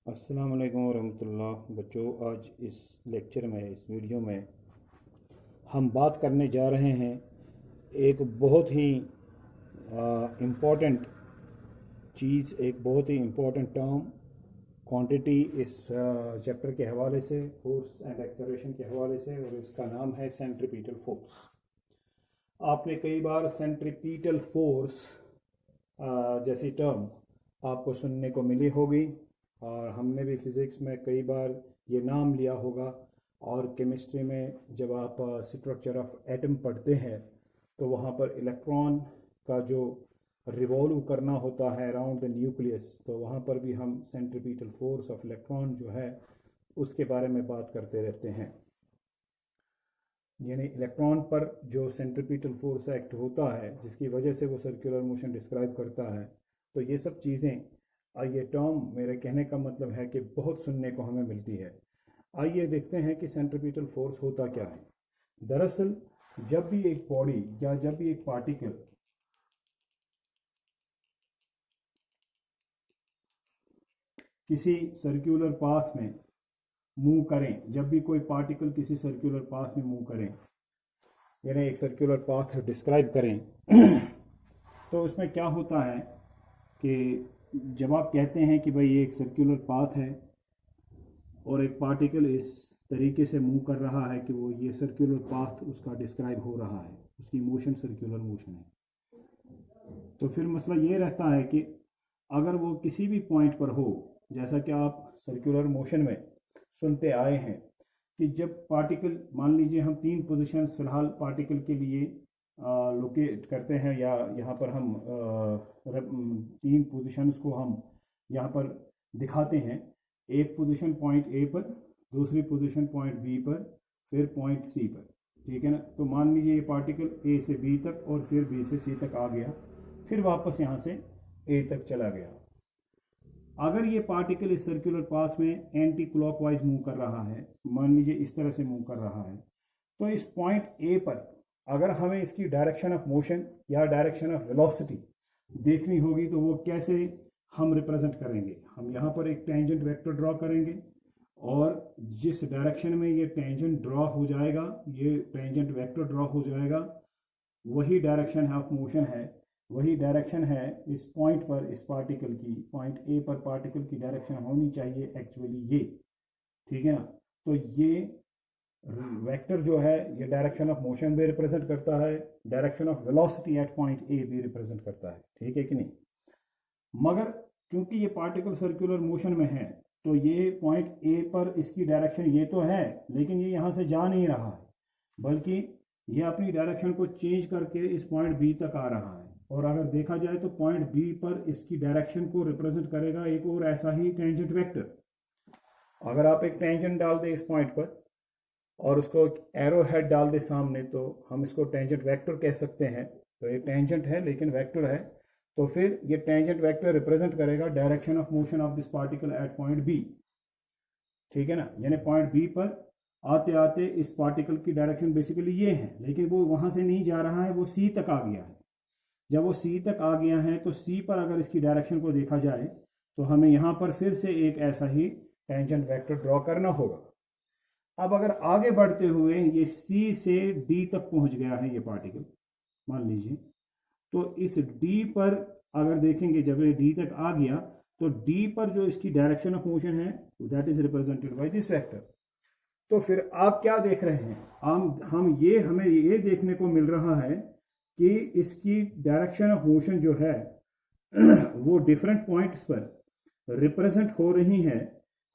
अस्सलाम वालेकुम रहमतुल्लाह। बच्चों, आज इस लेक्चर में, इस वीडियो में हम बात करने जा रहे हैं एक बहुत ही इम्पोर्टेंट चीज़, एक बहुत ही इम्पोर्टेंट टर्म, क्वांटिटी, इस चैप्टर के हवाले से, फोर्स एंड एक्सेलरेशन के हवाले से, और इसका नाम है सेंट्रीपिटल फोर्स। आपने कई बार सेंट्रीपिटल फोर्स जैसी टर्म आपको सुनने को मिली होगी, और हमने भी फिज़िक्स में कई बार ये नाम लिया होगा। और केमिस्ट्री में जब आप स्ट्रक्चर ऑफ एटम पढ़ते हैं तो वहाँ पर इलेक्ट्रॉन का जो रिवॉल्व करना होता है अराउंड द न्यूक्लियस, तो वहाँ पर भी हम सेंट्रीपिटल फोर्स ऑफ इलेक्ट्रॉन जो है उसके बारे में बात करते रहते हैं। यानी इलेक्ट्रॉन पर जो सेंट्रीपिटल फोर्स एक्ट होता है जिसकी वजह से वो सर्कुलर मोशन डिस्क्राइब करता है। तो ये सब चीज़ें, ये टर्म, मेरे कहने का मतलब है कि बहुत सुनने को हमें मिलती है। आइए देखते हैं कि सेंट्रीपिटल फोर्स होता क्या है। दरअसल जब भी एक बॉडी या जब भी एक पार्टिकल किसी सर्कुलर पाथ में मूव करें, जब भी कोई पार्टिकल किसी सर्कुलर पाथ में मूव करें, यानी एक सर्कुलर पाथ डिस्क्राइब करें तो उसमें क्या होता है कि जब आप कहते हैं कि भाई ये एक सर्कुलर पाथ है और एक पार्टिकल इस तरीके से मूव कर रहा है कि वो ये सर्कुलर पाथ उसका डिस्क्राइब हो रहा है, उसकी मोशन सर्कुलर मोशन है, तो फिर मसला ये रहता है कि अगर वो किसी भी पॉइंट पर हो, जैसा कि आप सर्कुलर मोशन में सुनते आए हैं कि जब पार्टिकल, मान लीजिए हम तीन पोजीशंस फ़िलहाल पार्टिकल के लिए लोकेट करते हैं, या यहाँ पर हम तीन पोजीशंस को हम यहाँ पर दिखाते हैं। एक पोजीशन पॉइंट ए पर, दूसरी पोजीशन पॉइंट बी पर, फिर पॉइंट सी पर, ठीक है ना। तो मान लीजिए ये पार्टिकल ए से बी तक और फिर बी से सी तक आ गया, फिर वापस यहाँ से ए तक चला गया। अगर ये पार्टिकल इस सर्कुलर पाथ में एंटी क्लॉकवाइज मूव कर रहा है, मान लीजिए इस तरह से मूव कर रहा है, तो इस पॉइंट ए पर अगर हमें इसकी डायरेक्शन ऑफ मोशन या डायरेक्शन ऑफ वेलोसिटी देखनी होगी तो वो कैसे हम रिप्रेजेंट करेंगे। हम यहाँ पर एक टेंजेंट वेक्टर ड्रॉ करेंगे, और जिस डायरेक्शन में ये टेंजेंट ड्रॉ हो जाएगा, ये टेंजेंट वेक्टर ड्रॉ हो जाएगा, वही डायरेक्शन ऑफ मोशन है, वही डायरेक्शन है इस पॉइंट पर, इस पार्टिकल की, पॉइंट ए पर पार्टिकल की डायरेक्शन होनी चाहिए एक्चुअली ये, ठीक है ना। तो ये वेक्टर जो है ये डायरेक्शन ऑफ मोशन भी रिप्रेजेंट करता है, direction of velocity at point A भी रिप्रेजेंट करता है, ठीक है कि नहीं। मगर चूंकि ये पार्टिकल सर्कुलर मोशन में है तो ये पॉइंट ए पर इसकी डायरेक्शन ये तो है, लेकिन ये यहाँ से जा नहीं रहा है, बल्कि ये अपनी डायरेक्शन को चेंज करके इस पॉइंट बी तक आ रहा है। और अगर देखा जाए तो पॉइंट बी पर इसकी डायरेक्शन को रिप्रेजेंट करेगा एक और ऐसा ही टेंजेंट वेक्टर। अगर आप एक टेंजेंट डाल दें इस पॉइंट पर और उसको एरो हेड डाल दे सामने, तो हम इसको टेंजेंट वेक्टर कह सकते हैं। तो ये टेंजेंट है लेकिन वेक्टर है, तो फिर ये टेंजेंट वेक्टर रिप्रेजेंट करेगा direction of motion of this particle at point B, ठीक है ना। यानी पॉइंट बी पर आते आते इस पार्टिकल की डायरेक्शन बेसिकली ये है, लेकिन वो वहां से नहीं जा रहा है, वो सी तक आ गया है। जब वो सी तक आ गया है तो सी पर अगर इसकी डायरेक्शन को देखा जाए तो हमें यहाँ पर फिर से एक ऐसा ही टेंजेंट वेक्टर ड्रॉ करना होगा। अब अगर आगे बढ़ते हुए ये सी से डी तक पहुंच गया है ये पार्टिकल, मान लीजिए, तो इस डी पर अगर देखेंगे, जब ये डी तक आ गया तो डी पर जो इसकी डायरेक्शन ऑफ मोशन है that is represented by this vector. तो फिर आप क्या देख रहे हैं, हमें ये देखने को मिल रहा है कि इसकी डायरेक्शन ऑफ मोशन जो है वो डिफरेंट पॉइंट्स पर रिप्रेजेंट हो रही है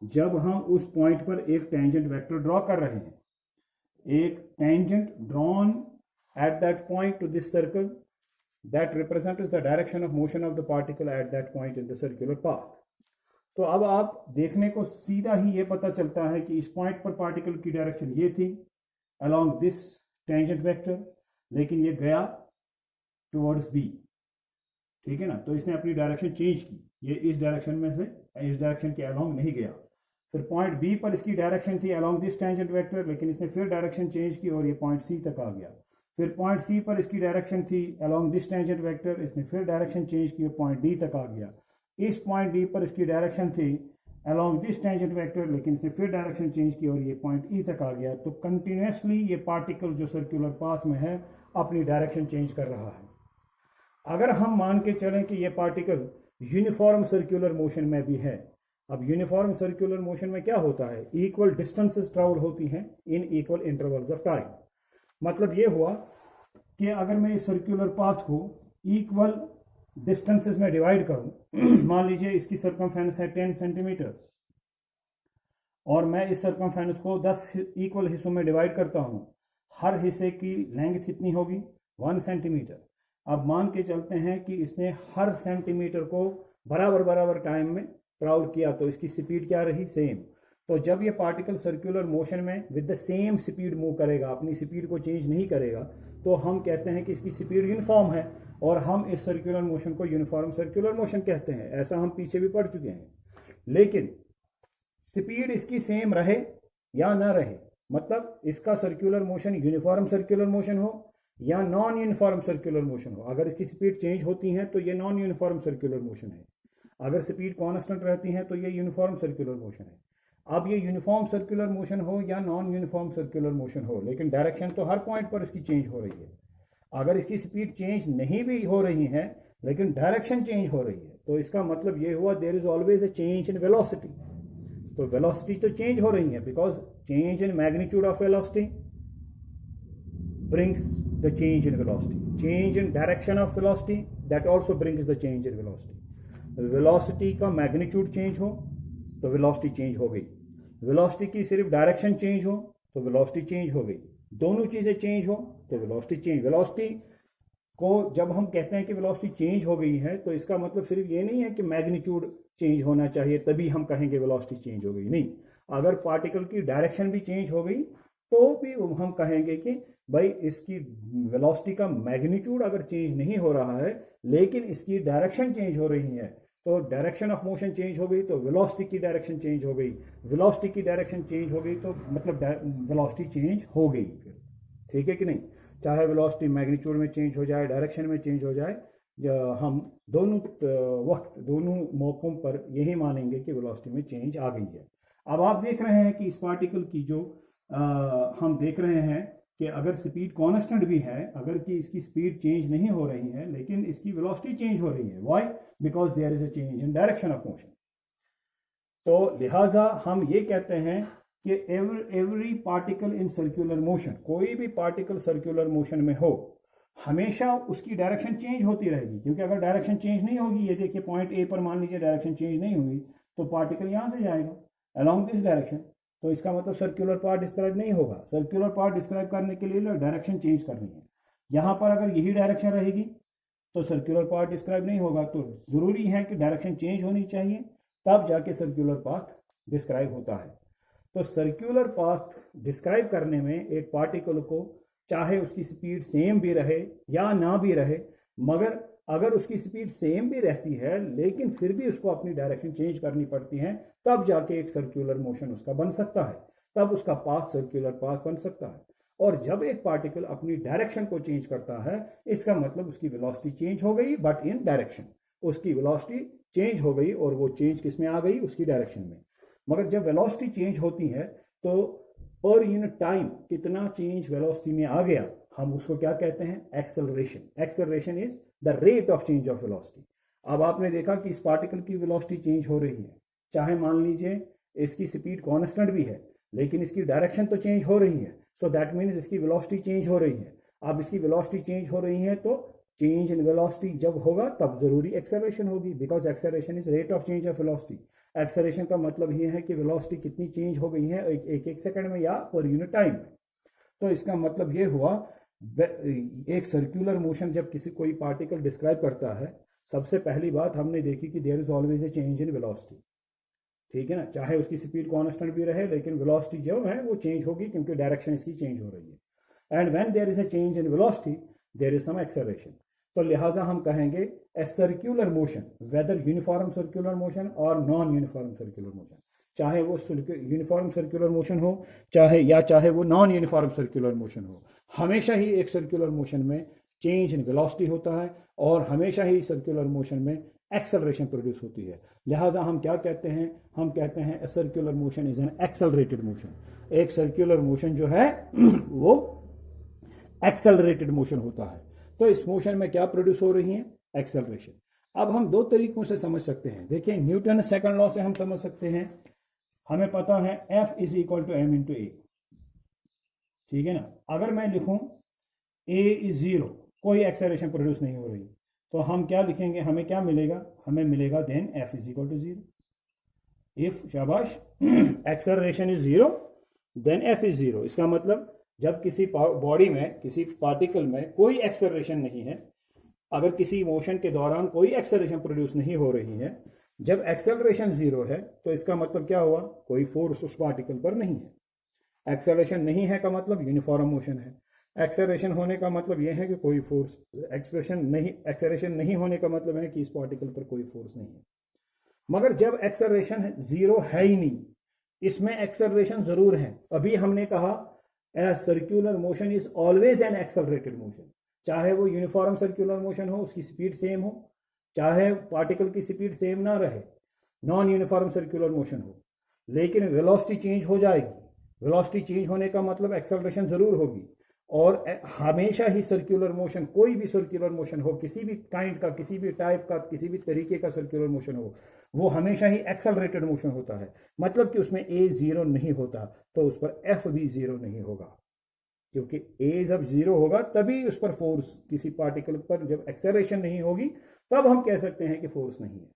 जब हम उस पॉइंट पर एक टेंजेंट वेक्टर ड्रॉ कर रहे हैं। एक tangent drawn at that point two this circle that represents the direction of motion of the particle at that point in the circular path। तो अब आप देखने को सीधा ही ये पता चलता है कि इस पॉइंट पर पार्टिकल की डायरेक्शन ये थी along this tangent vector, लेकिन ये गया टुवर्ड्स बी, ठीक है ना। तो इसने अपनी डायरेक्शन चेंज की, ये इस डायरेक्शन में से इस डायरेक्शन के अलोंग नहीं गया। फिर पॉइंट बी पर इसकी डायरेक्शन थी along this tangent vector, लेकिन इसने फिर डायरेक्शन चेंज की और ये पॉइंट सी तक आ गया। फिर पॉइंट सी पर इसकी डायरेक्शन थी along this tangent vector, इसने फिर डायरेक्शन चेंज की और पॉइंट डी तक आ गया। इस पॉइंट डी पर इसकी डायरेक्शन थी along this tangent vector, लेकिन इसने फिर डायरेक्शन चेंज की और ये पॉइंट ई तक आ गया, तो कंटिन्यूसली ये पार्टिकल जो सर्कुलर पाथ में है अपनी डायरेक्शन चेंज कर रहा है। अगर हम मान के चलें कि ये पार्टिकल यूनिफॉर्म सर्कुलर मोशन में भी है, अब यूनिफॉर्म सर्कुलर मोशन में क्या होता है, इक्वल डिस्टेंसेस ट्रैवल होती हैं in equal intervals of time. मतलब ये हुआ कि अगर मैं इस सर्कुलर पाथ को इक्वल डिस्टेंसेस में डिवाइड करूं, मान लीजिए इसकी सर्कमफेरेंस है 10 सेंटीमीटर और मैं इस सर्कमफेरेंस को 10 इक्वल हिस्सों में डिवाइड करता हूं, हर हिस्से की लेंथ कितनी होगी, 1 सेंटीमीटर। अब मान के चलते हैं कि इसने हर सेंटीमीटर को बराबर बराबर टाइम में ट्रैवल किया, तो इसकी स्पीड क्या रही, सेम। तो जब ये पार्टिकल सर्कुलर मोशन में with the same speed move करेगा, अपनी स्पीड को चेंज नहीं करेगा, तो हम कहते हैं कि इसकी स्पीड यूनिफॉर्म है और हम इस सर्कुलर मोशन को यूनिफॉर्म सर्कुलर मोशन कहते हैं। ऐसा हम पीछे भी पढ़ चुके हैं। लेकिन स्पीड इसकी सेम रहे या ना रहे, मतलब इसका circular motion uniform circular motion हो या नॉन यूनिफॉर्म सर्कुलर मोशन हो, अगर इसकी स्पीड चेंज होती है तो ये नॉन यूनिफॉर्म सर्कुलर मोशन है, अगर स्पीड कांस्टेंट रहती है तो ये यूनिफॉर्म सर्कुलर मोशन है। अब ये यूनिफॉर्म सर्कुलर मोशन हो या नॉन यूनिफॉर्म सर्कुलर मोशन हो, लेकिन डायरेक्शन तो हर पॉइंट पर इसकी चेंज हो रही है। अगर इसकी स्पीड चेंज नहीं भी हो रही है लेकिन डायरेक्शन चेंज हो रही है, तो इसका मतलब ये हुआ there is always a change in velocity. तो वेलोसिटी तो चेंज हो रही है, because change in magnitude of velocity brings the change in velocity. Change in direction of velocity, that also brings the change in velocity. Velocity का magnitude change हो तो velocity change हो गई, वेलोसिटी की सिर्फ डायरेक्शन चेंज हो तो velocity change हो गई, दोनों चीज़ें चेंज हो तो वेलोसिटी चेंज। वेलोसिटी को जब हम कहते हैं कि वेलोसिटी चेंज हो गई है, तो इसका मतलब सिर्फ ये नहीं है कि मैग्नीट्यूड चेंज होना चाहिए तभी हम कहेंगे वेलोसिटी चेंज हो गई, नहीं। अगर पार्टिकल की डायरेक्शन भी चेंज हो गई तो भी हम कहेंगे कि भाई इसकी वेलोसिटी का मैग्नीट्यूड अगर चेंज नहीं हो रहा है लेकिन इसकी डायरेक्शन चेंज हो रही है, तो डायरेक्शन ऑफ मोशन चेंज हो गई तो वेलोसिटी की डायरेक्शन चेंज हो गई, वेलोसिटी की डायरेक्शन चेंज हो गई तो मतलब वेलोसिटी चेंज हो गई फिर, ठीक है कि नहीं। चाहे वेलोसिटी मैग्नीट्यूड में चेंज हो जाए, डायरेक्शन में चेंज हो जाए, हम दोनों वक्त दोनों मौक़ों पर यही मानेंगे कि वेलोसिटी में चेंज आ गई है। अब आप देख रहे हैं कि इस पार्टिकल की जो हम देख रहे हैं कि अगर स्पीड कांस्टेंट भी है, अगर कि इसकी स्पीड चेंज नहीं हो रही है लेकिन इसकी वेलोसिटी चेंज हो रही है, why, because there is a change in direction of motion. तो लिहाजा हम ये कहते हैं कि every particle in circular motion, कोई भी पार्टिकल सर्कुलर मोशन में हो, हमेशा उसकी डायरेक्शन चेंज होती रहेगी, क्योंकि अगर डायरेक्शन चेंज नहीं होगी, ये देखिए पॉइंट ए पर मान लीजिए डायरेक्शन चेंज नहीं हुई, तो पार्टिकल यहाँ से जाएगा अलोंग दिस डायरेक्शन, तो इसका मतलब सर्कुलर पाथ डिस्क्राइब नहीं होगा। सर्कुलर पाथ डिस्क्राइब करने के लिए डायरेक्शन चेंज करनी है। यहाँ पर अगर यही डायरेक्शन रहेगी तो सर्कुलर पाथ डिस्क्राइब नहीं होगा, तो ज़रूरी है कि डायरेक्शन चेंज होनी चाहिए, तब जाके सर्कुलर पाथ डिस्क्राइब होता है। तो सर्कुलर पाथ डिस्क्राइब करने में एक पार्टिकल को चाहे उसकी स्पीड सेम भी रहे या ना भी रहे, मगर अगर उसकी स्पीड सेम भी रहती है लेकिन फिर भी उसको अपनी डायरेक्शन चेंज करनी पड़ती है, तब जाके एक सर्कुलर मोशन उसका बन सकता है, तब उसका पाथ सर्कुलर पाथ बन सकता है। और जब एक पार्टिकल अपनी डायरेक्शन को चेंज करता है, इसका मतलब उसकी वेलोसिटी चेंज हो गई बट इन डायरेक्शन, उसकी वेलोसिटी चेंज हो गई और वो चेंज किस में आ गई, उसकी डायरेक्शन में। मगर जब वेलोसिटी चेंज होती है तो पर यूनिट टाइम कितना चेंज वेलोसिटी में आ गया, हम उसको क्या कहते हैं, acceleration. Acceleration is the rate of change of velocity. अब आपने देखा कि इस पार्टिकल की वेलोसिटी चेंज हो रही है, चाहे मान लीजिए इसकी स्पीड कांस्टेंट भी है लेकिन इसकी डायरेक्शन तो चेंज हो रही है, सो दैट मीन्स इसकी वेलोसिटी चेंज हो रही है। अब इसकी वेलोसिटी चेंज हो रही है तो चेंज इन वेलोसिटी जब होगा तब जरूरी एक्सेलरेशन होगी, because acceleration is rate of change of velocity. Acceleration का मतलब ये है कि वेलोसिटी कितनी चेंज हो गई है एक सेकंड में या पर यूनिट टाइम में। तो इसका मतलब ये हुआ, एक सर्कुलर मोशन जब किसी कोई पार्टिकल डिस्क्राइब करता है, सबसे पहली बात हमने देखी कि there is always a change in velocity, ठीक है ना, चाहे उसकी स्पीड कांस्टेंट भी रहे लेकिन वेलोसिटी जो है वो चेंज होगी क्योंकि डायरेक्शन इसकी चेंज हो रही है। And when there is a change in velocity there is some acceleration. तो लिहाजा हम कहेंगे a circular motion, whether uniform circular motion और नॉन यूनिफॉर्म सर्कुलर मोशन, चाहे वो यूनिफॉर्म सर्कुलर मोशन हो चाहे वो नॉन यूनिफॉर्म सर्कुलर मोशन हो, हमेशा ही एक सर्कुलर मोशन में चेंज इन वेलोसिटी होता है और हमेशा ही सर्कुलर मोशन में एक्सेलरेशन प्रोड्यूस होती है। लिहाजा हम क्या कहते हैं, हम कहते हैं circular motion is an accelerated motion. एक सर्कुलर मोशन जो है वो एक्सेलरेटेड मोशन होता है। तो इस मोशन में क्या प्रोड्यूस हो रही है, एक्सेलरेशन। अब हम दो तरीकों से समझ सकते हैं। देखिए न्यूटन सेकंड लॉ से हम समझ सकते हैं, हमें पता है F is equal to m into a, ठीक है ना। अगर मैं लिखूं A इज 0, कोई एक्सेलरेशन प्रोड्यूस नहीं हो रही, तो हम क्या लिखेंगे, हमें क्या मिलेगा, हमें मिलेगा then F is equal to 0। If शाबाश acceleration is 0 then F is 0। इसका मतलब जब किसी बॉडी में, किसी पार्टिकल में कोई एक्सेलरेशन नहीं है, अगर किसी मोशन के दौरान कोई एक्सेलरेशन प्रोड्यूस नहीं हो रही है, जब एक्सेलरेशन 0 है तो इसका मतलब क्या हुआ, कोई फोर्स उस पार्टिकल पर नहीं है। एक्सेलरेशन नहीं है का मतलब यूनिफॉर्म मोशन है। एक्सेलरेशन होने का मतलब यह है कि कोई फोर्स, एक्सेलरेशन नहीं होने का मतलब है कि इस पार्टिकल पर कोई फोर्स नहीं है। मगर जब एक्सेलरेशन 0 है ही नहीं, इसमें एक्सेलरेशन जरूर है। अभी हमने कहा ए circular motion is always an accelerated motion, चाहे वो यूनिफॉर्म सर्कुलर मोशन हो, उसकी स्पीड सेम हो, चाहे पार्टिकल की स्पीड सेम ना रहे, नॉन यूनिफॉर्म सर्कुलर मोशन हो, लेकिन वेलोसिटी चेंज हो जाएगी। वेलोसिटी चेंज होने का मतलब एक्सेलरेशन जरूर होगी। और हमेशा ही सर्कुलर मोशन, कोई भी सर्कुलर मोशन हो, किसी भी काइंड का, किसी भी टाइप का, किसी भी तरीके का सर्कुलर मोशन हो, वो हमेशा ही एक्सेलरेटेड मोशन होता है। मतलब कि उसमें ए 0 नहीं होता, तो उस पर एफ भी 0 नहीं होगा, क्योंकि ए जब 0 होगा तभी उस पर फोर्स, किसी पार्टिकल पर जब एक्सेलरेशन नहीं होगी तब हम कह सकते हैं कि फोर्स नहीं है।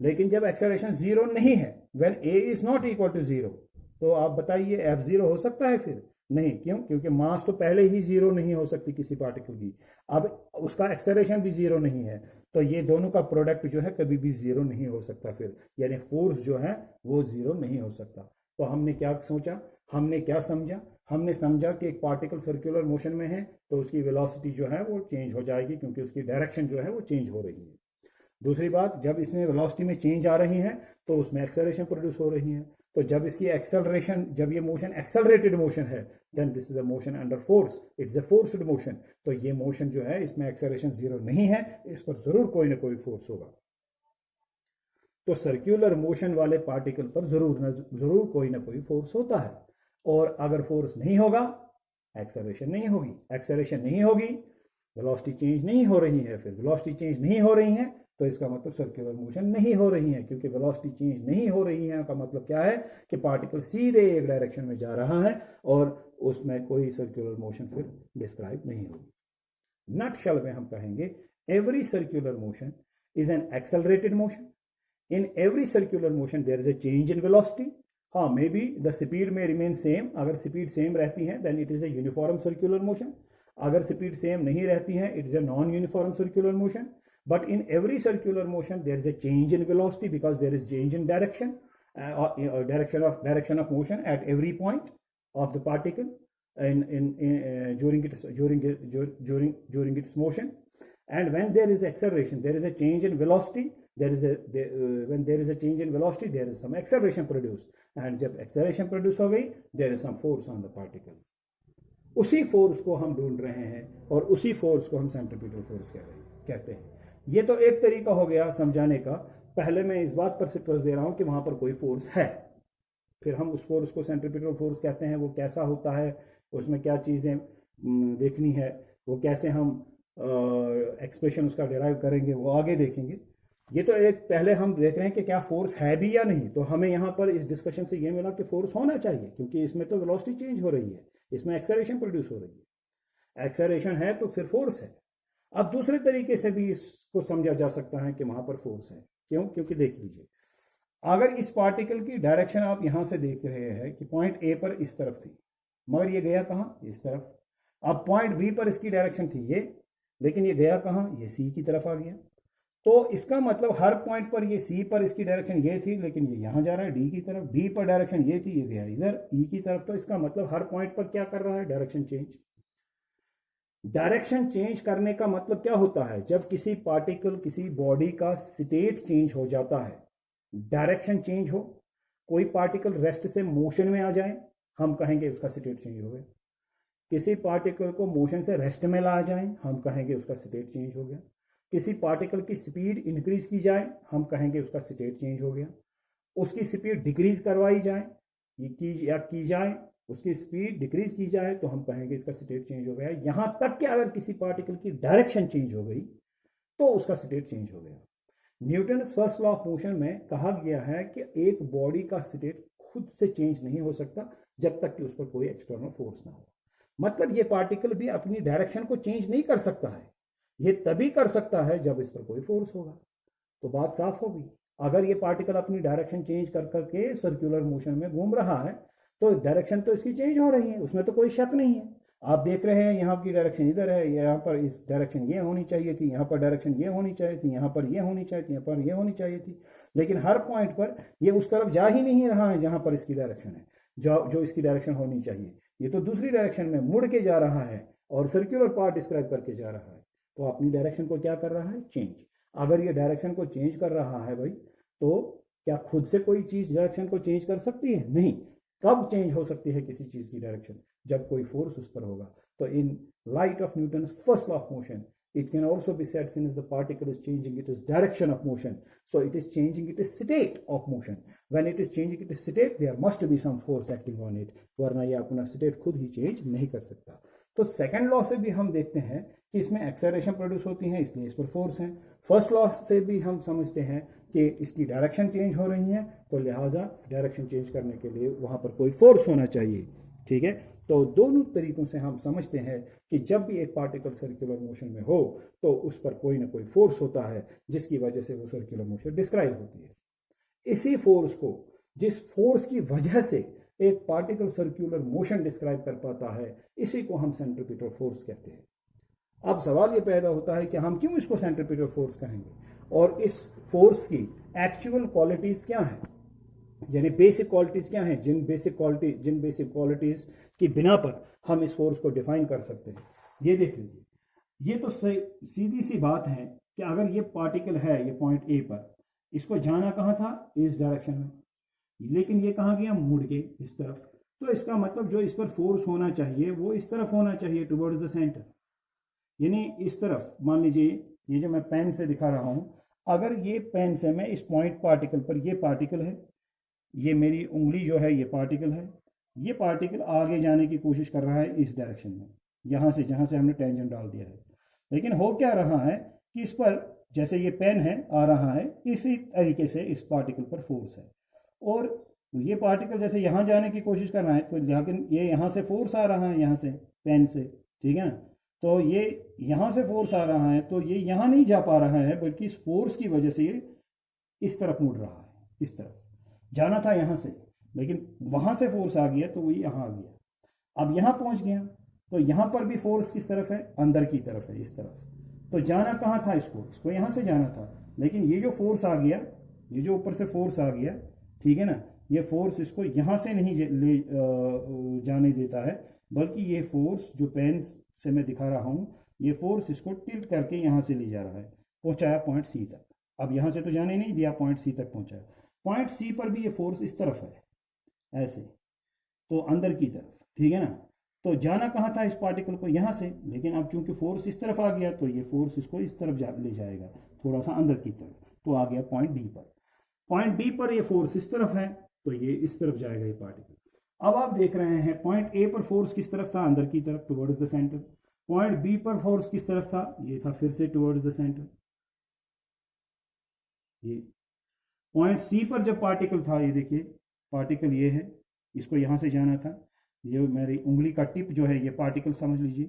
लेकिन जब एक्सेलरेशन 0 नहीं है, when A is not equal to 0, तो आप बताइए एफ 0 हो सकता है फिर? नहीं। क्यों? क्योंकि मास तो पहले ही 0 नहीं हो सकती किसी पार्टिकल की, अब उसका एक्सेलरेशन भी 0 नहीं है, तो ये दोनों का प्रोडक्ट जो है कभी भी 0 नहीं हो सकता फिर, यानी फोर्स जो है वो 0 नहीं हो सकता। तो हमने क्या सोचा, हमने क्या समझा, हमने समझा कि एक पार्टिकल सर्कुलर मोशन में है तो उसकी वेलोसिटी जो है वो चेंज हो जाएगी, क्योंकि उसकी डायरेक्शन जो है वो चेंज हो रही है। दूसरी बात, जब इसमें वेलोसिटी में चेंज आ रही है तो उसमें एक्सेलरेशन प्रोड्यूस हो रही है। तो जब इसकी एक्सेलरेशन, जब ये मोशन एक्सेलरेटेड मोशन है, then this is a motion under force, it's a forced motion. तो ये मोशन जो है इसमें एक्सेलरेशन 0 नहीं है, इस पर जरूर कोई ना कोई फोर्स होगा। तो सर्कुलर मोशन वाले पार्टिकल पर जरूर कोई ना कोई फोर्स होता है। और अगर फोर्स नहीं होगा, एक्सेलरेशन नहीं होगी। एक्सेलरेशन नहीं होगी, वेलोसिटी चेंज नहीं हो रही है। फिर वेलोसिटी चेंज नहीं हो रही है तो इसका मतलब सर्कुलर मोशन नहीं हो रही है, क्योंकि वेलोसिटी चेंज नहीं हो रही है का मतलब क्या है कि पार्टिकल सीधे एक डायरेक्शन में जा रहा है और उसमें कोई सर्कुलर मोशन फिर डिस्क्राइब नहीं होगी। नटशेल में हम कहेंगे every circular motion is an accelerated motion. In every circular motion there is a change in velocity. हाँ, मे बी द स्पीड में रिमेन सेम। अगर स्पीड सेम रहती है then it is a uniform circular motion. अगर speed same नहीं रहती है, it is a non uniform circular motion. But in every circular motion there is a change in velocity because there is change in direction, direction of motion at every point of the particle during its motion. And when there is acceleration, there is a change in velocity. When there is a change in velocity, there is some acceleration produced. And जब acceleration produce हो गई, there is some force on the particle. उसी force को हम ढूंढ रहे हैं और उसी फोर्स को हम सेंट्रीपिटल फोर्स कहते हैं। ये तो एक तरीका हो गया समझाने का। पहले मैं इस बात पर स्ट्रेस दे रहा हूं कि वहां पर कोई फोर्स है, फिर हम उस फोर्स को सेंट्रीपिटल फोर्स कहते हैं। वो कैसा होता है, उसमें क्या चीज़ें देखनी है, वो कैसे हम एक्सप्रेशन उसका डिराइव करेंगे, वो आगे देखेंगे। ये तो एक पहले हम देख रहे हैं कि क्या फोर्स है भी या नहीं। तो हमें यहाँ पर इस डिस्कशन से ये मिला कि फोर्स होना चाहिए, क्योंकि इसमें तो वेलोसिटी चेंज हो रही है, इसमें एक्सेलरेशन प्रोड्यूस हो रही है। एक्सेलरेशन है तो फिर फोर्स है। अब दूसरे तरीके से भी इसको समझा जा सकता है कि वहां पर फोर्स है। क्यों? क्योंकि देख लीजिए, अगर इस पार्टिकल की डायरेक्शन आप यहां से देख रहे हैं कि पॉइंट ए पर इस तरफ थी, मगर ये गया कहां? इस तरफ। अब पॉइंट बी पर इसकी डायरेक्शन थी ये, लेकिन ये गया कहां? ये सी की तरफ आ गया। तो इसका मतलब हर पॉइंट पर ये सी पर इसकी डायरेक्शन ये थी, लेकिन ये यहां जा रहा है डी की तरफ। डी पर डायरेक्शन ये थी, ये गया इधर ई की तरफ। तो इसका मतलब हर पॉइंट पर क्या कर रहा है? Direction change. डायरेक्शन चेंज करने का मतलब क्या होता है? जब किसी पार्टिकल, किसी बॉडी का स्टेट चेंज हो जाता है, डायरेक्शन चेंज हो, कोई पार्टिकल रेस्ट से मोशन में आ जाए, हम कहेंगे उसका स्टेट चेंज हो गया। किसी पार्टिकल को मोशन से रेस्ट में ला जाए, हम कहेंगे उसका स्टेट चेंज हो गया। किसी पार्टिकल की स्पीड इंक्रीज की जाए, हम कहेंगे उसका स्टेट चेंज हो गया। उसकी स्पीड डिक्रीज करवाई जाए की जाए, उसकी स्पीड डिक्रीज की जाए, तो हम कहेंगे इसका स्टेट चेंज हो गया। यहां तक कि अगर किसी पार्टिकल की डायरेक्शन चेंज हो गई तो उसका स्टेट चेंज हो गया। Newton first law of motion में कहा गया है कि एक बॉडी का स्टेट खुद से चेंज नहीं हो सकता जब तक कि उस पर कोई एक्सटर्नल फोर्स ना हो। मतलब ये पार्टिकल भी अपनी डायरेक्शन को चेंज नहीं कर सकता है, ये तभी कर सकता है जब इस पर कोई फोर्स होगा। तो बात साफ होगी, अगर ये पार्टिकल अपनी डायरेक्शन चेंज कर करके सर्कुलर मोशन में घूम रहा है तो डायरेक्शन तो इसकी चेंज हो रही है, उसमें तो कोई शक नहीं है। आप देख रहे हैं यहाँ की डायरेक्शन इधर है, यहाँ पर इस डायरेक्शन ये होनी चाहिए थी, यहाँ पर डायरेक्शन ये होनी चाहिए थी, यहाँ पर ये होनी चाहिए थी, यहाँ पर ये होनी चाहिए थी, लेकिन हर पॉइंट पर ये उस तरफ जा ही नहीं रहा है जहाँ पर इसकी डायरेक्शन है, जो इसकी डायरेक्शन होनी चाहिए। ये तो दूसरी डायरेक्शन में मुड़ के जा रहा है और सर्कुलर पार्ट डिस्क्राइब करके जा रहा है। तो अपनी डायरेक्शन को क्या कर रहा है? चेंज। अगर ये डायरेक्शन को चेंज कर रहा है भाई, तो क्या खुद से कोई चीज डायरेक्शन को चेंज कर सकती है? नहीं। कब चेंज हो सकती है किसी चीज की डायरेक्शन? जब कोई फोर्स उस पर होगा। तो in light of Newton first law of motion, it can also be said, since the particle is changing its direction of motion, so it is changing its state of motion. When it is changing its state, there must be some force acting on it, वरना ये अपना state खुद ही change नहीं कर सकता। तो second law से भी हम देखते हैं कि इसमें एक्सेलरेशन प्रोड्यूस होती है, इसलिए इस पर फोर्स है। फर्स्ट लॉ से भी हम समझते हैं कि इसकी डायरेक्शन चेंज हो रही है, तो लिहाजा डायरेक्शन चेंज करने के लिए वहां पर कोई फोर्स होना चाहिए। ठीक है, तो दोनों तरीकों से हम समझते हैं कि जब भी एक पार्टिकल सर्कुलर मोशन में हो तो उस पर कोई ना कोई फोर्स होता है जिसकी वजह से वो सर्कुलर मोशन डिस्क्राइब होती है। इसी फोर्स को, जिस फोर्स की वजह से एक पार्टिकल सर्कुलर मोशन डिस्क्राइब कर पाता है, इसी को हम सेंट्रीपिटल फोर्स कहते हैं। अब सवाल ये पैदा होता है कि हम क्यों इसको सेंट्रीपिटल फोर्स कहेंगे, और इस फोर्स की एक्चुअल क्वालिटीज क्या है, यानी बेसिक क्वालिटीज क्या हैं, जिन बेसिक क्वालिटीज की बिना पर हम इस फोर्स को डिफाइन कर सकते हैं। ये देख लीजिए, ये तो सीधी सी बात है कि अगर ये पार्टिकल है, ये पॉइंट ए पर, इसको जाना कहाँ था? इस डायरेक्शन में, लेकिन ये कहाँ गया? मुड़ के इस तरफ। तो इसका मतलब जो इस पर फोर्स होना चाहिए वो इस तरफ होना चाहिए, टुवर्ड्स द सेंटर, यानी इस तरफ। मान लीजिए ये जो मैं पेन से दिखा रहा हूं, अगर ये पेन से मैं इस पॉइंट पार्टिकल पर, ये पार्टिकल है, ये मेरी उंगली जो है ये पार्टिकल है, ये पार्टिकल आगे जाने की कोशिश कर रहा है इस डायरेक्शन में, यहाँ से जहाँ से हमने टेंजेंट डाल दिया है। लेकिन हो क्या रहा है कि इस पर, जैसे ये पेन है आ रहा है, इसी तरीके से इस पार्टिकल पर फोर्स है, और ये पार्टिकल जैसे यहाँ जाने की कोशिश कर रहा है, तो लेकिन ये यहाँ से फोर्स आ रहा है, यहाँ से पेन से, ठीक है ना। तो ये यहाँ से फोर्स आ रहा है, तो ये यहाँ नहीं जा पा रहा है, बल्कि इस फोर्स की वजह से ये इस तरफ मुड़ रहा है। इस तरफ जाना था यहाँ से, लेकिन वहां से फोर्स आ गया तो वो यहाँ आ गया। अब यहाँ पहुंच गया, तो यहाँ पर भी फोर्स किस तरफ है? अंदर की तरफ है, इस तरफ। तो जाना कहाँ था? इसको यहाँ से जाना था, लेकिन ये जो फोर्स आ गया, ये जो ऊपर से फोर्स आ गया, ठीक है ना, ये फोर्स इसको यहाँ से नहीं ले जाने देता है, बल्कि ये फोर्स जो पेन से मैं दिखा रहा हूँ, ये फोर्स इसको टिल्ट करके यहाँ से ले जा रहा है, पहुंचाया पॉइंट सी तक। अब यहाँ से तो जाने नहीं दिया, पॉइंट सी तक पहुंचाया। पॉइंट सी पर भी ये फोर्स इस तरफ है, ऐसे, तो अंदर की तरफ, ठीक है ना। तो जाना कहाँ था इस पार्टिकल को? यहाँ से, लेकिन अब चूंकि फोर्स इस तरफ आ गया, तो ये फोर्स इसको इस तरफ ले जाएगा, थोड़ा सा अंदर की तरफ, तो आ गया पॉइंट डी पर। पॉइंट डी पर ये फोर्स इस तरफ है, तो ये इस तरफ जाएगा ये पार्टिकल। अब आप देख रहे हैं पॉइंट ए पर फोर्स किस तरफ था? अंदर की तरफ, towards the centre. Point B पर फोर्स किस तरफ था? ये था फिर से टुवर्ड्स द सेंटर। ये पॉइंट सी पर जब पार्टिकल था, ये देखिए पार्टिकल ये है, इसको यहाँ से जाना था, ये मेरी उंगली का टिप जो है ये पार्टिकल समझ लीजिए,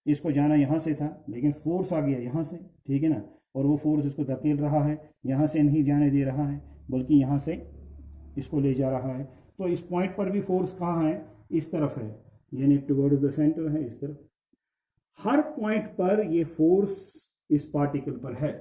इसको जाना यहाँ से था, लेकिन फोर्स आ गया यहाँ से, ठीक है ना, और वो फोर्स इसको धकेल रहा है, यहाँ से नहीं जाने दे रहा है, बल्कि यहाँ से इसको ले जा रहा है। तो इस पॉइंट पर भी फोर्स कहाँ है? इस तरफ है, यानी टुवर्ड्स द सेंटर है, इस तरफ। हर पॉइंट पर ये फोर्स इस पार्टिकल पर है,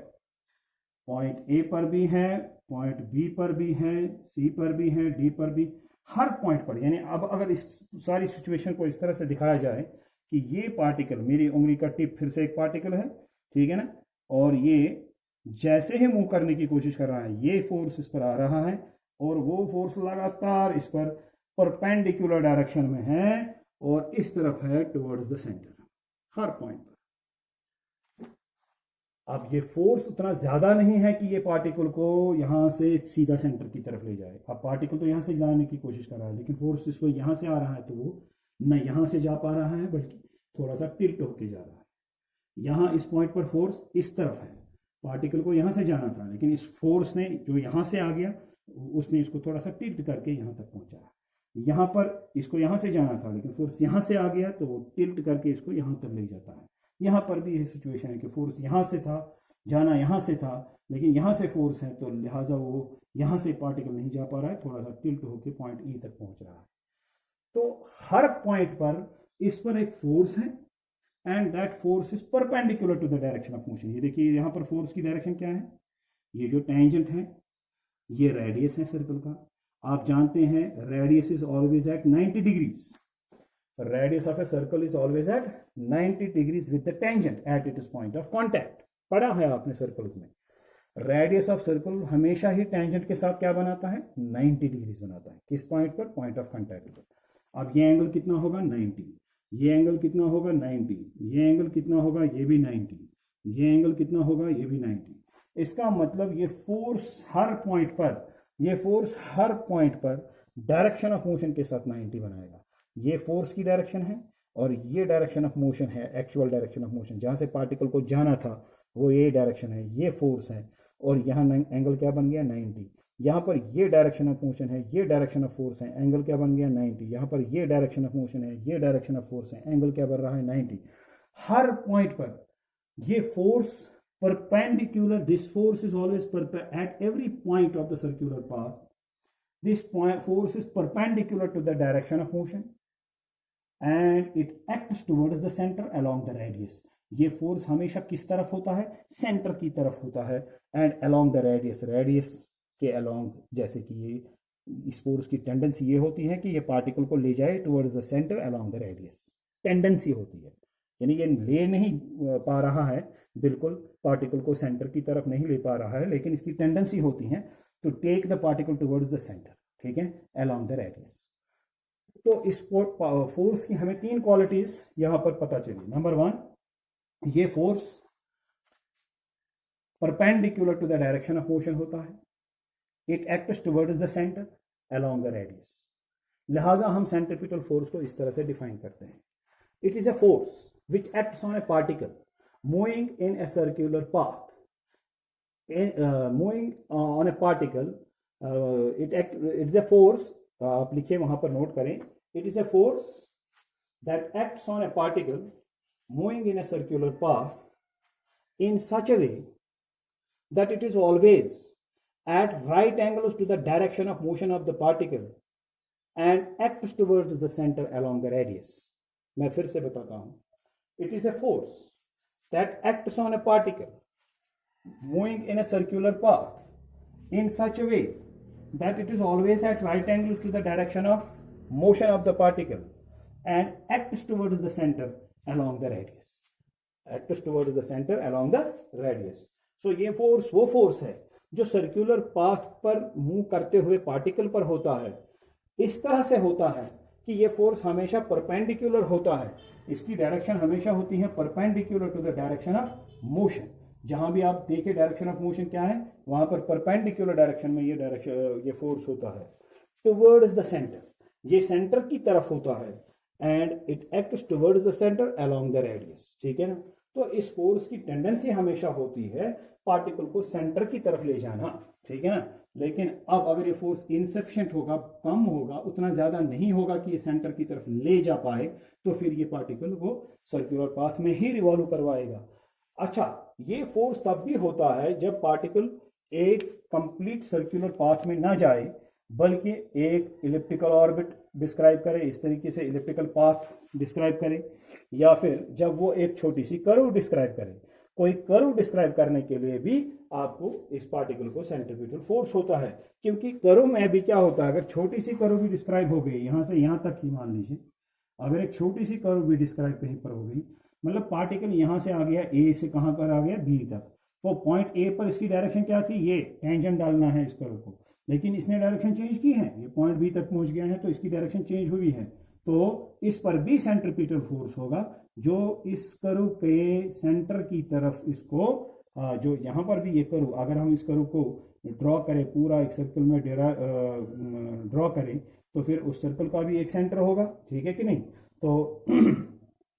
पॉइंट ए पर भी है, पॉइंट बी पर भी है, सी पर भी है, डी पर भी, हर पॉइंट पर। यानी अब अगर इस सारी सिचुएशन को इस तरह से दिखाया जाए कि ये पार्टिकल, मेरी उंगली का टिप फिर से एक पार्टिकल है, ठीक है ना, और ये जैसे ही मूव करने की कोशिश कर रहा है, ये फोर्स इस पर आ रहा है, और वो फोर्स लगातार इस पर परपेंडिकुलर डायरेक्शन में है, और इस तरफ है towards the centre, her point पर। अब ये फोर्स उतना ज्यादा नहीं है कि ये पार्टिकल को यहाँ से सीधा सेंटर की तरफ ले जाए। अब पार्टिकल तो यहाँ से जाने की कोशिश कर रहा है, लेकिन फोर्स इसको यहाँ से आ रहा है तो वो न यहाँ से जा पा रहा है बल्कि थोड़ा सा टिल्ट होके जा रहा है। यहाँ इस पॉइंट पर फोर्स इस तरफ है, पार्टिकल को यहाँ से जाना था, लेकिन इस फोर्स ने जो यहाँ से आ गया उसने इसको थोड़ा सा टिल्ट करके यहाँ तक पहुँचाया। यहाँ पर इसको यहाँ से जाना था, लेकिन फोर्स यहाँ से आ गया तो वो टिल्ट करके इसको यहाँ तक ले जाता है। यहाँ पर भी यही सिचुएशन है कि फोर्स यहाँ से था, जाना यहाँ से था, लेकिन यहाँ से फोर्स है तो लिहाजा वो यहाँ से पार्टिकल नहीं जा पा रहा है, थोड़ा सा टिल्ट होकर पॉइंट ई तक पहुँच रहा है। तो हर पॉइंट पर इस पर एक फोर्स है and that force is perpendicular to the direction of motion. ये देखिए यहाँ पर फोर्स की डायरेक्शन क्या है, ये जो टेंजेंट है ये रेडियस है सर्कल का। आप जानते हैं radius is always at 90 degrees, radius of a circle is always at 90 degrees with the tangent at its point of contact. पढ़ा है आपने सर्कल्स में, रेडियस ऑफ सर्कल हमेशा ही टेंजेंट के साथ क्या बनाता है, 90 डिग्रीज बनाता है। किस पॉइंट पर, पॉइंट ऑफ कॉन्टैक्ट पर। अब ये एंगल कितना होगा 90, ये एंगल कितना होगा 90, ये एंगल कितना होगा ये भी 90, ये एंगल कितना होगा ये भी 90। इसका मतलब ये फोर्स हर पॉइंट पर, ये फोर्स हर पॉइंट पर डायरेक्शन ऑफ मोशन के साथ 90 बनाएगा। ये फोर्स की डायरेक्शन है और ये डायरेक्शन ऑफ मोशन है, एक्चुअल डायरेक्शन ऑफ मोशन, जहां से पार्टिकल को जाना था वो ये डायरेक्शन है, ये फोर्स है। और यहाँ एंगल क्या बन गया 90। यहाँ पर ये डायरेक्शन ऑफ मोशन है, ये डायरेक्शन ऑफ फोर्स है, एंगल क्या बन गया 90। यहाँ पर ये डायरेक्शन ऑफ मोशन है, ये डायरेक्शन ऑफ फोर्स है, एंगल क्या बन रहा है 90। हर पॉइंट पर ये force perpendicular, this force is always at every point of the circular path, this force is perpendicular to the direction of motion and it acts towards the center along the radius। ये force हमेशा किस तरफ होता है, centre की तरफ होता है। And along the radius, radius के along, जैसे कि ये इस फोर्स की टेंडेंसी ये होती है कि ये पार्टिकल को ले जाए towards the center along the radius, tendency होती है, यानी ये ले नहीं पा रहा है, बिल्कुल पार्टिकल को सेंटर की तरफ नहीं ले पा रहा है, लेकिन इसकी टेंडेंसी होती है to take the particle towards the centre, ठीक है, अलोंग द रेडियस। तो इस फोर्स की हमें 3 क्वालिटीज यहां पर पता चली। नंबर 1, ये force perpendicular to the direction of motion होता है, it acts towards the centre along the radius. लिहाजा हम सेंट्रीपिटल फोर्स को इस तरह से डिफाइन करते हैं, it is a force which acts on a particle moving in a circular path, moving on a particle, it's a force, आप लिखिए वहां पर नोट करें, it is a force that acts on a particle moving in a circular path in such a way that it is always at right angles to the direction of motion of the particle and acts towards the center along the radius। मैं फिर से बताता हूं, it is a force that acts on a particle moving in a circular path in such a way that it is always at right angles to the direction of motion of the particle and acts towards the center along the radius, acts towards the center along the radius। so ये force वो force है जो circular path पर move करते हुए particle पर होता है। इस तरह से होता है कि ये फोर्स हमेशा परपेंडिकुलर होता है, इसकी डायरेक्शन हमेशा होती है perpendicular to the direction of motion. जहां भी आप देखें डायरेक्शन ऑफ मोशन क्या है, वहां पर परपेंडिकुलर डायरेक्शन में ये डायरेक्शन, ये फोर्स होता है टुवर्ड्स द सेंटर, ये सेंटर की तरफ होता है and it acts towards the centre along the radius, ठीक है ना। तो इस फोर्स की टेंडेंसी हमेशा होती है पार्टिकल को सेंटर की तरफ ले जाना, ठीक है ना। लेकिन अब अगर ये फोर्स इनसफिशिएंट होगा, कम होगा, उतना ज्यादा नहीं होगा कि ये सेंटर की तरफ ले जा पाए, तो फिर ये पार्टिकल को सर्कुलर पाथ में ही रिवॉल्व करवाएगा। अच्छा, ये फोर्स तब भी होता है जब पार्टिकल एक कंप्लीट सर्कुलर पाथ में ना जाए, बल्कि एक इलिप्टिकल ऑर्बिट डिस्क्राइब करे, इस तरीके से इलिप्टिकल पाथ डिस्क्राइब करे, या फिर जब वो एक छोटी सी कर्व डिस्क्राइब करे। कोई कर्व डिस्क्राइब करने के लिए भी आपको इस पार्टिकल को सेंट्रीपिटल फोर्स होता है, क्योंकि कर्व में भी क्या होता है, अगर छोटी सी कर्व भी डिस्क्राइब हो गई, यहां से यहां तक ही मान लीजिए, अगर एक छोटी सी कर्व भी डिस्क्राइब कहीं पर हो गई, मतलब पार्टिकल यहां से आ गया ए से, कहां पर आ गया बी तक, तो पॉइंट ए पर इसकी डायरेक्शन क्या थी, ये टेंजेंट डालना है इस कर्व को, लेकिन इसने डायरेक्शन चेंज की है, ये पॉइंट बी तक पहुंच गया है तो इसकी डायरेक्शन चेंज हुई है, तो इस पर भी सेंट्रीपिटल फोर्स होगा जो इस कर्व के सेंटर की तरफ इसको जो यहाँ पर भी ये कर्व, अगर हम इस कर्व को ड्रॉ करें, पूरा एक सर्कल में ड्रॉ करें, तो फिर उस सर्कल का भी एक सेंटर होगा, ठीक है कि नहीं। तो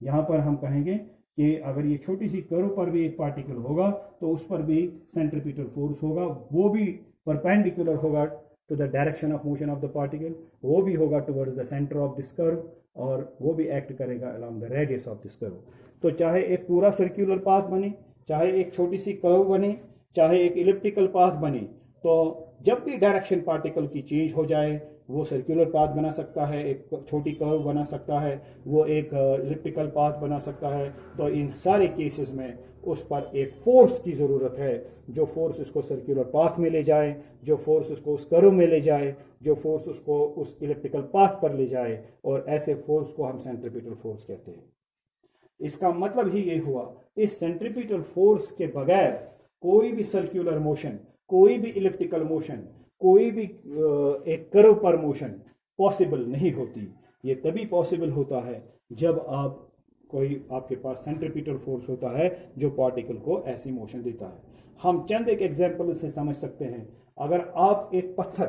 यहाँ पर हम कहेंगे कि अगर ये छोटी सी कर्व पर भी एक पार्टिकल होगा तो उस पर भी सेंट्रीपिटल फोर्स होगा, वो भी परपेंडिकुलर होगा to the direction of motion of the particle, वो भी होगा towards the centre of this curve, और वो भी एक्ट करेगा along the radius of this curve. तो चाहे एक पूरा सर्कुलर पाथ बने, चाहे एक छोटी सी कर्व बने, चाहे एक इलिप्टिकल पाथ बने, तो जब भी डायरेक्शन पार्टिकल की चेंज हो जाए, वो सर्कुलर पाथ बना सकता है, एक छोटी कर्व बना सकता है, वो एक इलिप्टिकल पाथ बना सकता है। तो इन सारे केसेस में उस पर एक फोर्स की ज़रूरत है, जो फोर्स उसको सर्कुलर पाथ में ले जाए, जो फोर्स उसको उस कर्व में ले जाए, जो फोर्स उसको उस इलिप्टिकल पाथ पर ले जाए, और ऐसे फोर्स को हम सेंट्रीपिटल फोर्स कहते हैं। इसका मतलब ही ये हुआ, इस सेंट्रीपिटल फोर्स के बगैर कोई भी सर्कुलर मोशन, कोई भी इलिप्टिकल मोशन, कोई भी एक कर्व पर मोशन पॉसिबल नहीं होती। ये तभी पॉसिबल होता है जब आपके पास सेंट्रीपिटल फोर्स होता है जो पार्टिकल को ऐसी मोशन देता है। हम चंद एक एग्जांपल से समझ सकते हैं। अगर आप एक पत्थर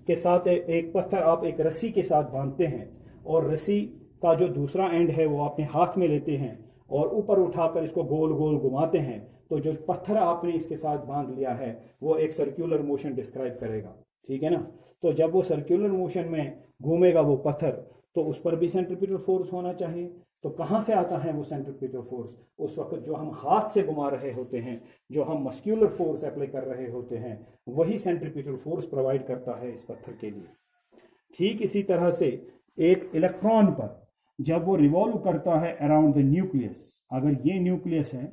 के साथ, एक पत्थर आप एक रस्सी के साथ बांधते हैं, और रस्सी का जो दूसरा एंड है वो अपने हाथ में लेते हैं और ऊपर उठाकर इसको गोल गोल घुमाते हैं, तो जो पत्थर आपने इसके साथ बांध लिया है वो एक सर्कुलर मोशन डिस्क्राइब करेगा, ठीक है ना। तो जब वो सर्कुलर मोशन में घूमेगा वो पत्थर, तो उस पर भी सेंट्रीपिटल फोर्स होना चाहिए। तो कहाँ से आता है वो सेंट्रीपिटल फोर्स? उस वक्त जो हम हाथ से घुमा रहे होते हैं, जो हम मस्क्यूलर फोर्स अप्लाई कर रहे होते हैं, वही सेंट्रीपिटल फोर्स प्रोवाइड करता है इस पत्थर के लिए। ठीक इसी तरह से एक इलेक्ट्रॉन पर जब वो रिवॉल्व करता है अराउंड द न्यूक्लियस, अगर ये न्यूक्लियस है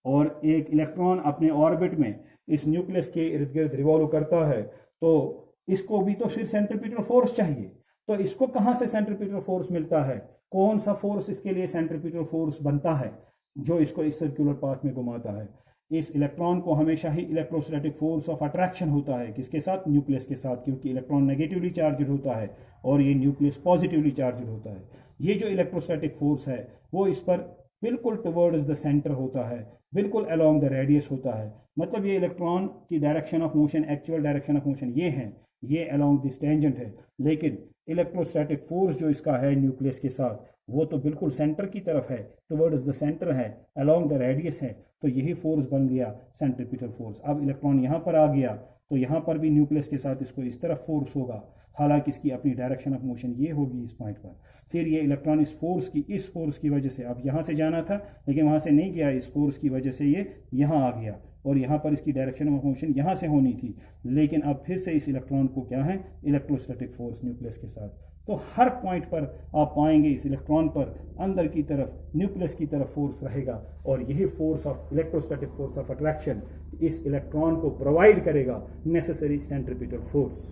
और एक इलेक्ट्रॉन अपने ऑर्बिट में इस न्यूक्लियस के इर्द गिर्द रिवॉल्व करता है, तो इसको भी तो फिर सेंट्रीपिटल फोर्स चाहिए। तो इसको कहाँ से सेंट्रीपिटल फोर्स मिलता है? कौन सा फोर्स इसके लिए सेंट्रीपिटल फोर्स बनता है जो इसको इस सर्कुलर पाथ में घुमाता है? इस इलेक्ट्रॉन को हमेशा ही इलेक्ट्रोस्टैटिक फोर्स ऑफ अट्रैक्शन होता है। किसके साथ? न्यूक्लियस के साथ, क्योंकि इलेक्ट्रॉन नेगेटिवली चार्ज होता है और ये न्यूक्लियस पॉजिटिवली चार्ज होता है। ये जो इलेक्ट्रोस्टैटिक फोर्स है वो इस पर बिल्कुल टुवर्ड्स द सेंटर होता है, बिल्कुल अलोंग द रेडियस होता है। मतलब ये इलेक्ट्रॉन की direction of motion, actual direction of motion ये है, ये अलोंग दिस टेंजेंट है, लेकिन इलेक्ट्रोस्टैटिक फोर्स जो इसका है न्यूक्लियस के साथ, वो तो बिल्कुल सेंटर की तरफ है, टुवर्ड्स द सेंटर है, अलोंग द रेडियस है। तो यही फोर्स बन गया सेंट्रीपिटल फोर्स। अब इलेक्ट्रॉन यहाँ पर आ गया तो यहाँ पर भी न्यूक्लियस के साथ इसको इस तरफ फोर्स होगा, हालांकि इसकी अपनी डायरेक्शन ऑफ मोशन ये होगी इस पॉइंट पर। फिर ये इलेक्ट्रॉन इस फोर्स की वजह से, अब यहाँ से जाना था लेकिन वहाँ से नहीं गया, इस फोर्स की वजह से ये यहाँ आ गया, और यहाँ पर इसकी डायरेक्शन ऑफ मोशन यहाँ से होनी थी, लेकिन अब फिर से इस इलेक्ट्रॉन को क्या है, इलेक्ट्रोस्टैटिक फोर्स न्यूक्लियस के साथ। तो हर पॉइंट पर आप पाएंगे इस इलेक्ट्रॉन पर अंदर की तरफ, न्यूक्लियस की तरफ फोर्स रहेगा, और यही force of electrostatic force of attraction इस इलेक्ट्रॉन को प्रोवाइड करेगा नेसेसरी सेंट्रीपिटल फोर्स।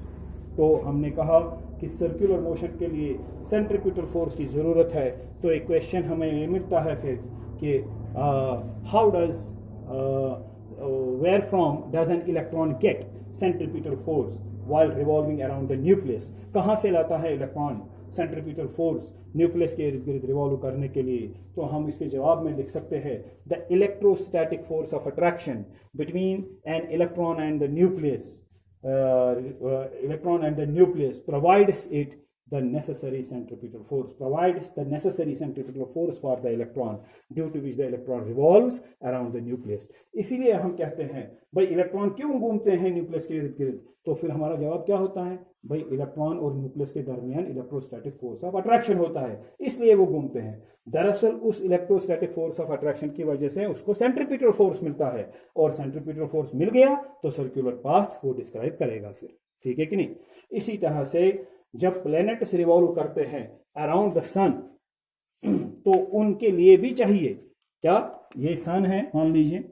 तो हमने कहा कि सर्कुलर मोशन के लिए सेंट्रीपिटल फोर्स की ज़रूरत है। तो एक क्वेश्चन हमें ये मिलता है फिर कि how does where from does an electron get centripetal force while revolving around the nucleus? कहाँ से लाता है इलेक्ट्रॉन सेंट्रीपिटल फोर्स न्यूक्लियस के इर्द गिर्द रिवॉल्व करने के लिए? तो हम इसके जवाब में लिख सकते हैं, the electrostatic force of attraction between an electron and the nucleus, electron and the nucleus provides it the necessary centripetal force, provides the necessary centripetal force for the electron, due to which the electron revolves around the nucleus. इसीलिए हम कहते हैं भाई electron क्यों घूमते हैं nucleus के इर्द गिर्द? तो फिर हमारा जवाब क्या होता है, भाई इलेक्ट्रॉन और न्यूक्लियस के दरमियान इलेक्ट्रोस्टैटिक फोर्स ऑफ अट्रैक्शन होता है, इसलिए वो घूमते हैं। दरअसल उस इलेक्ट्रोस्टैटिक फोर्स ऑफ अट्रैक्शन की वजह से उसको सेंट्रीपिटल फोर्स मिलता है, और सेंट्रीपिटल फोर्स मिल गया तो सर्कुलर पाथ वो डिस्क्राइब करेगा फिर, ठीक है कि नहीं। इसी तरह से जब प्लैनेट्स रिवॉल्व करते हैं अराउंड द सन, तो उनके लिए भी चाहिए क्या, ये सन है मान लीजिए,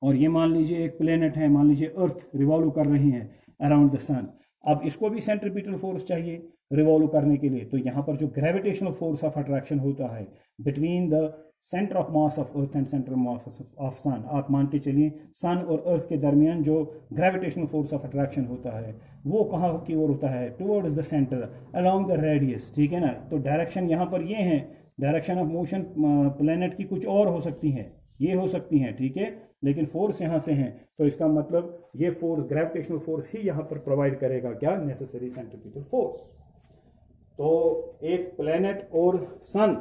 और ये मान लीजिए एक प्लेनेट है, मान लीजिए अर्थ रिवॉल्व कर रही है अराउंड द सन। अब इसको भी सेंट्रीपिटल फोर्स चाहिए रिवॉल्व करने के लिए। तो यहाँ पर जो ग्रेविटेशनल फोर्स ऑफ अट्रैक्शन होता है between the centre of mass of earth and centre mass of sun, आप मान के चलिए सन और अर्थ के दरमियान जो ग्रेविटेशनल फोर्स ऑफ अट्रैक्शन होता है वो कहाँ की ओर होता है, towards the centre along the radius, ठीक है ना। तो डायरेक्शन यहाँ पर ये है, डायरेक्शन ऑफ मोशन प्लैनेट की कुछ और हो सकती है, ये हो सकती हैं, ठीक है, लेकिन फोर्स यहाँ से हैं, तो इसका मतलब ये फोर्स, ग्रेविटेशनल फोर्स ही यहाँ पर प्रोवाइड करेगा क्या, नेसेसरी सेंट्रीपिटल फोर्स। तो एक प्लेनेट और सन,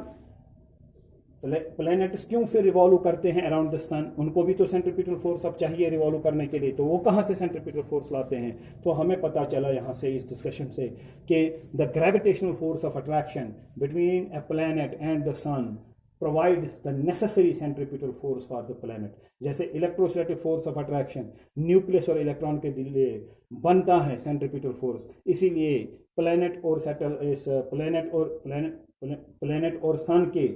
प्लेनेट्स क्यों फिर रिवॉल्व करते हैं अराउंड द सन, उनको भी तो सेंट्रीपिटल फोर्स अब चाहिए रिवॉल्व करने के लिए, तो वो कहाँ से सेंट्रीपिटल फोर्स लाते हैं। तो हमें पता चला यहाँ से इस डिस्कशन से कि the gravitational force of attraction between a planet and the sun provides the necessary centripetal force for the planet। जैसे electrostatic force of attraction nucleus और इलेक्ट्रॉन के लिए बनता है सेंट्रीपिटल फोर्स, इसीलिए प्लेनेट और प्लेनेट और सन के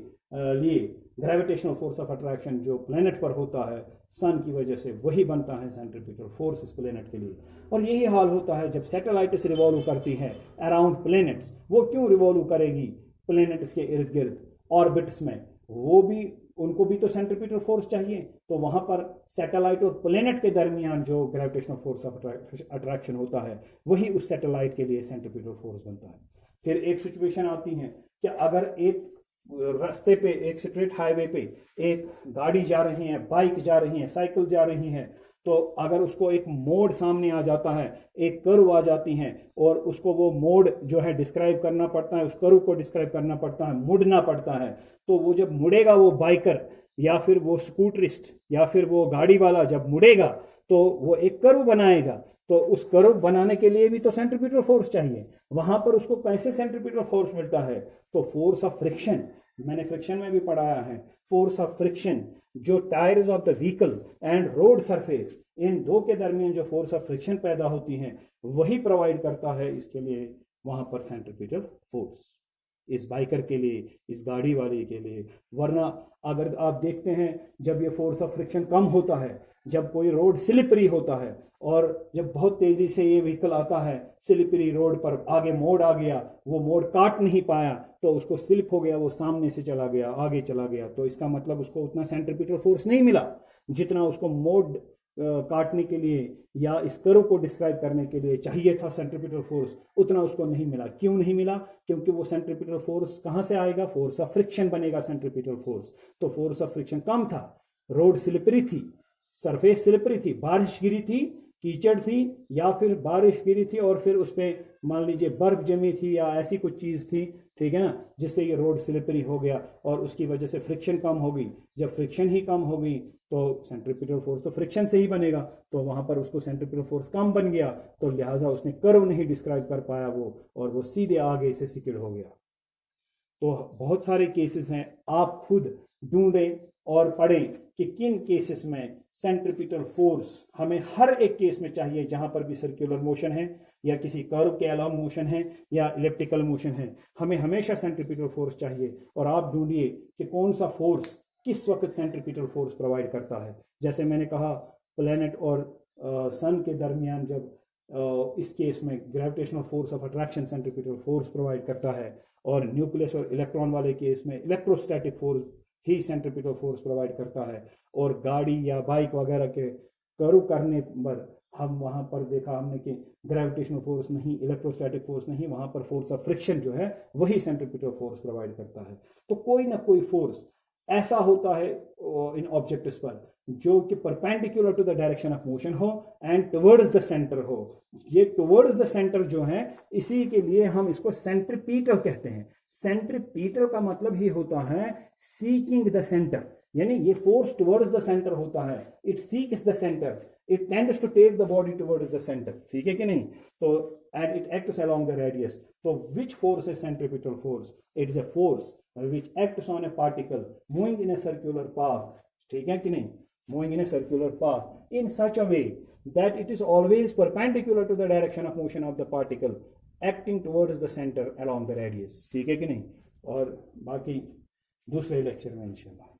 लिए ग्रेविटेशनल फोर्स ऑफ अट्रैक्शन जो प्लेनेट पर होता है सन की वजह से, वही बनता है सेंट्रीपिटल फोर्स इस प्लेनेट के लिए। और यही हाल होता है जब सैटेलाइट्स रिवॉल्व करती हैं अराउंड प्लेनेट्स। वो क्यों रिवॉल्व करेगी प्लेनेट्स के इर्द गिर्द ऑर्बिट्स में, वो भी, उनको भी तो सेंट्रीपिटल फोर्स चाहिए, तो वहां पर सैटेलाइट और प्लेनेट के दरमियान जो ग्रेविटेशनल फोर्स ऑफ अट्रैक्शन होता है वही उस सैटेलाइट के लिए सेंट्रीपिटल फोर्स बनता है। फिर एक सिचुएशन आती है कि अगर एक रास्ते पे, एक स्ट्रेट हाईवे पे एक गाड़ी जा रही है, बाइक जा रही है, साइकिल जा रही है, तो अगर उसको एक मोड़ सामने आ जाता है, एक कर्व आ जाती है और उसको वो मोड़ जो है डिस्क्राइब करना पड़ता है, उस कर्व को डिस्क्राइब करना पड़ता है, मुड़ना पड़ता है, तो वो जब मुड़ेगा वो बाइकर या फिर वो स्कूटरिस्ट या फिर वो गाड़ी वाला जब मुड़ेगा तो वो एक कर्व बनाएगा, तो उस कर्व बनाने के लिए भी तो सेंट्रीपिटल फोर्स चाहिए। वहां पर उसको कैसे सेंट्रीपिटल फोर्स मिलता है, तो फोर्स ऑफ फ्रिक्शन, मैंने फ्रिक्शन में भी पढ़ाया है, फोर्स ऑफ फ्रिक्शन जो tyres of the vehicle and road surface, इन दो के दरमियान जो फोर्स ऑफ फ्रिक्शन पैदा होती है वही प्रोवाइड करता है इसके लिए वहां पर सेंट्रीपिटल फोर्स, इस बाइकर के लिए, इस गाड़ी वाले के लिए। वरना अगर आप देखते हैं जब ये फोर्स ऑफ फ्रिक्शन कम होता है, जब कोई रोड स्लिपरी होता है और जब बहुत तेजी से ये व्हीकल आता है स्लिपरी रोड पर, आगे मोड़ आ गया, वो मोड़ काट नहीं पाया तो उसको स्लिप हो गया, वो सामने से चला गया, आगे चला गया, तो इसका मतलब उसको उतना सेंट्रीपिटल फोर्स नहीं मिला जितना उसको मोड़ काटने के लिए या इस कर्व को डिस्क्राइब करने के लिए चाहिए था सेंट्रीपिटल फोर्स, उतना उसको नहीं मिला। क्यों नहीं मिला, क्योंकि वो सेंट्रीपिटल फोर्स कहां से आएगा, फोर्स ऑफ फ्रिक्शन बनेगा सेंट्रीपिटल फोर्स, तो फोर्स ऑफ फ्रिक्शन कम था, रोड स्लिपरी थी, सरफेस स्लिपरी थी, बारिश गिरी थी, कीचड़ थी, या फिर बारिश गिरी थी और फिर उस पर मान लीजिए बर्फ जमी थी या ऐसी कुछ चीज थी, ठीक है ना, जिससे ये रोड स्लिपरी हो गया और उसकी वजह से फ्रिक्शन कम होगी। जब फ्रिक्शन ही कम होगी तो सेंट्रीपिटल फोर्स तो फ्रिक्शन से ही बनेगा, तो वहां पर उसको सेंट्रीपिटल फोर्स कम बन गया, तो लिहाजा उसने कर्व नहीं डिस्क्राइब कर पाया वो, और वो सीधे आगे से सिकिड़ हो गया। तो बहुत सारे केसेस हैं, आप खुद ढूंढें और पढ़ें कि किन केसेस में सेंट्रीपिटल फोर्स हमें हर एक केस में चाहिए, जहां पर भी सर्कुलर मोशन है या किसी कर्व के अलावा मोशन है या इलिप्टिकल मोशन है, हमें हमेशा सेंट्रीपिटल फोर्स चाहिए। और आप ढूंढिए कि कौन सा फोर्स किस वक्त सेंट्रीपिटल फोर्स प्रोवाइड करता है। जैसे मैंने कहा प्लेनेट और सन के दरमियान जब इस केस में gravitational force of attraction centripetal force provide करता है, और न्यूक्लियस और इलेक्ट्रॉन वाले केस में इलेक्ट्रोस्टैटिक फोर्स ही सेंट्रीपिटल फोर्स प्रोवाइड करता है, और गाड़ी या बाइक वगैरह के कर्व करने पर हम वहां पर देखा हमने कि ग्रेविटेशनल फोर्स नहीं, इलेक्ट्रोस्टैटिक फोर्स नहीं, वहां पर फोर्स ऑफ फ्रिक्शन जो है वही सेंट्रीपिटल फोर्स प्रोवाइड करता है। तो कोई ना कोई फोर्स ऐसा होता है इन ऑब्जेक्ट्स पर जो कि perpendicular to the direction of motion हो एंड टुवर्ड्स द सेंटर हो। ये टुवर्ड्स द सेंटर जो है, इसी के लिए हम इसको सेंट्रीपिटल कहते हैं। सेंट्रीपिटल का मतलब ही होता है सीकिंग द सेंटर, यानी ये फोर्स टुवर्ड्स द सेंटर होता है, it seeks the centre, it tends to take the body towards the centre, ठीक है कि नहीं। तो and it acts along the radius. तो which force is centripetal force? It is a force which acts on a particle moving in a circular path, ठीक है कि नहीं, moving in a circular path in such a way that it is always perpendicular to the direction of motion of the particle acting towards the center along the radius, ठीक है कि नहीं। और बाकी दूसरे लेक्चर में इंशाल्लाह।